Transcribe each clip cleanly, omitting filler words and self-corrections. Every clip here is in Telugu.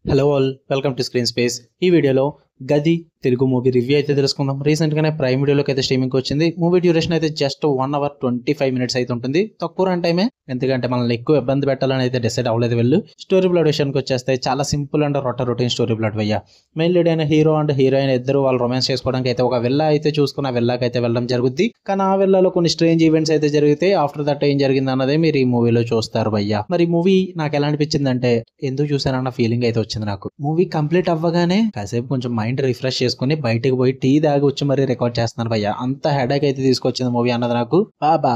Hello all, welcome to screen space. ఈ వీడియోలో గది తెలుగు మూవీ రివ్యూ అయితే తెలుసుకుందాం. రీసెంట్గానే ప్రైమ్ వీడియోలోకి అయితే స్ట్రీమింగ్ వచ్చింది. మూవీ డ్యూరేషన్ అయితే జస్ట్ 1 అవర్ 25 minutes అయితే ఉంటుంది. తక్కువ రన్ టైమే, ఎందుకంటే మనల్ని ఎక్కువ ఇబ్బంది పెట్టాలని అయితే డిసైడ్ అవ్వలేదు వెళ్ళు. స్టోరీ ప్లాట్ విషయానికి వచ్చేస్తే చాలా simple and routine story plot వయ్యా. మెయిన్ లీడ్ అయిన హీరో అండ్ హీరోయిన్ ఇద్దరు వాళ్ళు రొమాన్స్ చేసుకోవడానికి అయితే ఒక విల్లా అయితే చూసుకున్న విల్లాకి అయితే వెళ్ళడం జరుగుద్ది. కానీ ఆ విల్లాలో కొన్ని స్ట్రేంజ్ ఈవెంట్స్ అయితే జరిగితే ఆఫ్టర్ దట్ ఏం జరిగింది అన్నదే మీరు ఈ మూవీలో చూస్తారు భయ్యా. మరి మూవీ నాకు ఎలా అనిపించింది అంటే, ఎందుకు చూసానన్న ఫీలింగ్ అయితే వచ్చింది నాకు. మూవీ కంప్లీట్ అవ్వగానే కాసేపు కొంచెం మైండ్ రిఫ్రెష్ చేసుకుని బయటకు పోయి టీ దాగి వచ్చి మరీ రికార్డ్ చేస్తున్నాను భయ్య. అంత హెడేక్ అయితే తీసుకొచ్చింది మూవీ అన్నది నాకు. బాబా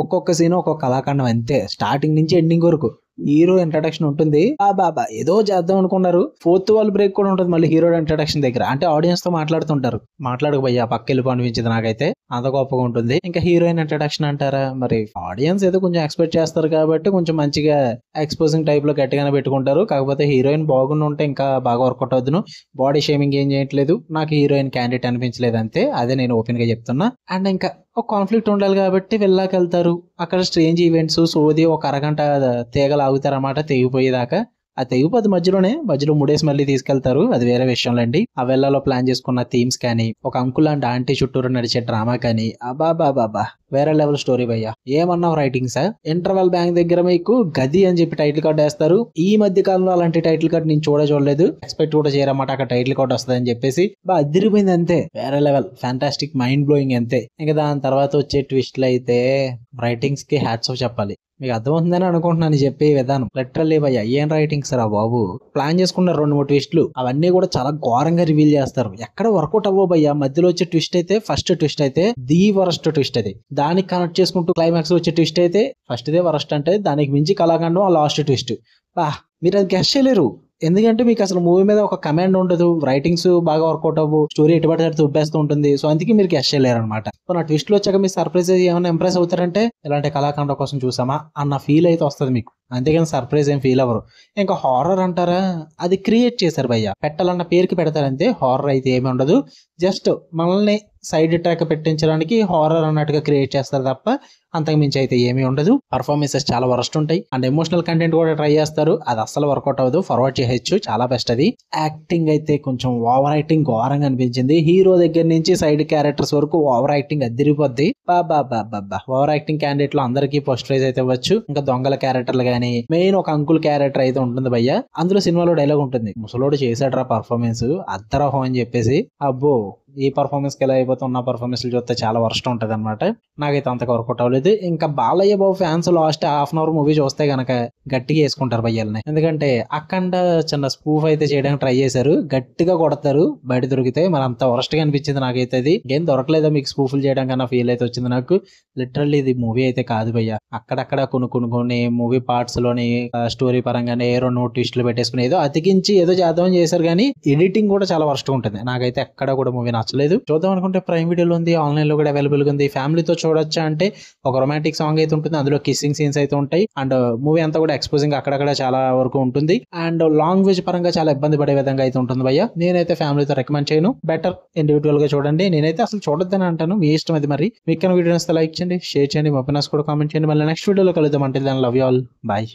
ఒక్కొక్క సీన్ ఒక్కొక్క కళాఖండం అంతే, స్టార్టింగ్ నుంచి ఎండింగ్ వరకు. హీరో ఇంట్రడక్షన్ ఉంటుంది, బాబా ఏదో చేద్దాం అనుకున్నారు. 4th wall బ్రేక్ కూడా ఉంటుంది మళ్ళీ హీరో ఇంట్రడక్షన్ దగ్గర. అంటే ఆడియన్స్ తో మాట్లాడుతుంటారు, మాట్లాడక భయ్యా పక్క వెళ్ళిపో అనిపించింది నాకైతే. అంత గొప్పగా ఉంటుంది. ఇంకా హీరోయిన్ ఇంట్రడక్షన్ అంటారా, మరి ఆడియన్స్ ఏదో కొంచెం ఎక్స్పెక్ట్ చేస్తారు కాబట్టి కొంచెం మంచిగా ఎక్స్పోజింగ్ టైప్ లో గట్టిగానే పెట్టుకుంటారు. కాకపోతే హీరోయిన్ బాగుండి ఉంటే ఇంకా బాగా వర్కౌట్ అవుతును. బాడీ షేమింగ్ ఏం చేయట్లేదు, నాకు హీరోయిన్ క్యాండిడేట్ అనిపించలేదు అంతే. అదే నేను ఓపెన్ గా చెప్తున్నా. అండ్ ఇంకా ఒక కాన్ఫ్లిక్ట్ ఉండాలి కాబట్టి వెళ్ళాకి వెళ్తారు. అక్కడ స్ట్రేంజ్ ఈవెంట్స్ సోది ఒక అరగంట తీగలు ఆగుతారన్నమాట, తెగిపోయేదాకా. ఆ తెగిపోతే మధ్యలో ముడేసి మళ్ళీ తీసుకెళ్తారు, అది వేరే విషయంలండి. ఆ వెళ్ళాలో ప్లాన్ చేసుకున్న థీమ్స్ కానీ, ఒక అంకుల్ అండ్ ఆంటీ చుట్టూరు నడిచే డ్రామా కానీ, అబాబాబాబా వేరే లెవెల్ స్టోరీ భయ్యా. ఏమన్నావు రైటింగ్ సార్. ఇంటర్వెల్ బ్యాంక్ దగ్గర మీకు గది అని చెప్పి టైటిల్ కార్డ్ వేస్తారు. ఈ మధ్య కాలంలో అలాంటి టైటిల్ కార్డ్ నేను చూడలేదు, ఎక్స్పెక్ట్ కూడా చేయరన్నమాట. అక్కడ టైటిల్ కార్డ్ వస్తుంది అని చెప్పేసి అదిరిపోయింది అంతే. వేరే లెవెల్, ఫ్యాంటాస్టిక్, మైండ్ బ్లోయింగ్ అంతే. ఇంకా దాని తర్వాత వచ్చే ట్విస్ట్లు అయితే రైటింగ్స్ కి హ్యాట్స్ ఆఫ్ చెప్పాలి. మీకు అర్థమవుతుందని అనుకుంటున్నాను చెప్పే విధానం. లిటరల్లీ భయ్యా ఏం రైటింగ్స్ రా బాబు. ప్లాన్ చేసుకున్నారు 2-3 ట్విస్టులు, అవన్నీ కూడా చాలా ఘోరంగా రివీల్ చేస్తారు. ఎక్కడ వర్కౌట్ అవ్వవు భయ్యా. మధ్యలో వచ్చే ట్విస్ట్ అయితే, ఫస్ట్ ట్విస్ట్ అయితే ది వరస్ట్ ట్విస్ట్ అది. దానికి కనెక్ట్ చేసుకుంటూ క్లైమాక్స్ వచ్చే ట్విస్ట్ అయితే ఫస్ట్ దే వరస్ట్ అంటే, దానికి మించి కళాఖండం ఆ లాస్ట్ ట్విస్ట్. మీరు అది గెస్ చేయలేరు. ఎందుకంటే మీకు అసలు మూవీ మీద ఒక కమాండ్ ఉండదు, రైటింగ్స్ బాగా వర్కౌట్ అవ్వు, స్టోరీ ఎటుబడి తుబ్బేస్తూ ఉంటుంది. సో అందుకే మీరు గెస్ చేయలేరు అనమాట. నా ట్విస్ట్ లో వచ్చాక మీరు సర్ప్రైజ్ ఏమైనా ఇంప్రెస్ అవుతారంటే, ఇలాంటి కళాఖండం కోసం చూసామా అన్న ఫీల్ అయితే వస్తుంది మీకు. అంతేగాని సర్ప్రైజ్ ఏం ఫీల్ అవ్వరు. ఇంకా హారర్ అంటారా, అది క్రియేట్ చేశారు భయ్య. పెట్టాలన్న పేరుకి పెడతారంతే, హారర్ అయితే ఏమి ఉండదు. జస్ట్ మనల్ని సైడ్ ట్రాక్ పెట్టించడానికి హారర్ అన్నట్టుగా క్రియేట్ చేస్తారు తప్ప అంతకు మించి అయితే ఏమీ ఉండదు. పర్ఫార్మెన్సెస్ చాలా వరస్ట్ ఉంటాయి. అండ్ ఎమోషనల్ కంటెంట్ కూడా ట్రై చేస్తారు, అది అస్సలు వర్కౌట్ అవ్వదు. ఫార్వర్డ్ చేయొచ్చు, చాలా బెస్ట్ అది. యాక్టింగ్ అయితే కొంచెం ఓవర్ యాక్టింగ్ ఘోరంగా అనిపించింది. హీరో దగ్గర నుంచి సైడ్ క్యారెక్టర్స్ వరకు ఓవర్ యాక్టింగ్ అదిరిపోద్ది. బాబా ఓవర్ యాక్టింగ్ క్యాండిడేట్ లో అందరికీ ఫస్ట్ ప్రైజ్ అయితే ఇవ్వచ్చు. ఇంకా దొంగల క్యారెక్టర్లు కానీ, మెయిన్ ఒక అంకుల్ క్యారెక్టర్ అయితే ఉంటుంది భయ్య. అందులో సినిమాలో డైలాగ్ ఉంటుంది, ముసలోడు చేశాడ్రా పర్ఫార్మెన్స్ అద్దరహో అని చెప్పేసి. అబ్బో ఈ పర్ఫార్మెన్స్ కి ఎలా అయిపోతే ఉన్న పర్ఫార్మెన్స్ చూస్తే చాలా వర్స్ట్ ఉంటది అనమాట. నాకైతే అంతగా వర్కౌట్ అవ్వలేదు. ఇంకా Balayya Babu fans last ½ hour movie చూస్తే గనక గట్టిగా వేసుకుంటారు భయ్యాలని. ఎందుకంటే అఖండ చిన్న స్పూఫ్ అయితే చేయడానికి ట్రై చేశారు, గట్టిగా కొడతారు బయట దొరికితే. మరి అంత వరస్ట్ గా అనిపించింది నాకైతే. అది ఏం దొరకలేదా మీకు స్పూఫులు చేయడం కన్నా ఫీల్ అయితే వచ్చింది నాకు. లిటరల్లీ ఇది మూవీ అయితే కాదు భయ్య. అక్కడక్కడ కొన్ని మూవీ పార్ట్స్ లోని స్టోరీ పరంగానే 2 ట్విస్టులు పెట్టేసుకుని ఏదో అతికించి ఏదో చేద్దామని చేశారు, కానీ ఎడిటింగ్ కూడా చాలా వరస్ట్ ఉంటుంది. నాకైతే ఎక్కడ కూడా మూవీ నచ్చలేదు. చూద్దాం అనుకుంటే ప్రైమ్ వీడియోలో ఉంది, ఆన్లైన్ లో కూడా అవైలబుల్ గా ఉంది. ఫ్యామిలీతో చూడొచ్చా అంటే ఒక రొమాంటిక్ సాంగ్ అయితే ఉంటుంది, అందులో కిస్సింగ్ సీన్స్ అయితే ఉంటాయి. అండ్ మూవీ అంతా కూడా ఎక్స్పోజింగ్ అక్కడక్కడ చాలా వరకు ఉంటుంది. అండ్ లాంగ్వేజ్ పరంగా చాలా ఇబ్బంది పడే విధంగా అయితే ఉంటుంది భయ్య. నేనైతే ఫ్యామిలీతో రికమెండ్ చేయను, బెటర్ ఇండివిజువల్ గా చూడండి. నేనైతే అసలు చూడొద్దని అంటాను, మీ ఇష్టం అది. మరి మీకు వీడియో నచ్చితే లైక్ చేయండి, షేర్ చేయండి, మా ఒపీనియన్స్ కూడా కామెంట్ చేయండి. మళ్ళీ నెక్స్ట్ వీడియోలో కలుద్దాం. అంటే లవ్ యూ ఆల్, బాయ్.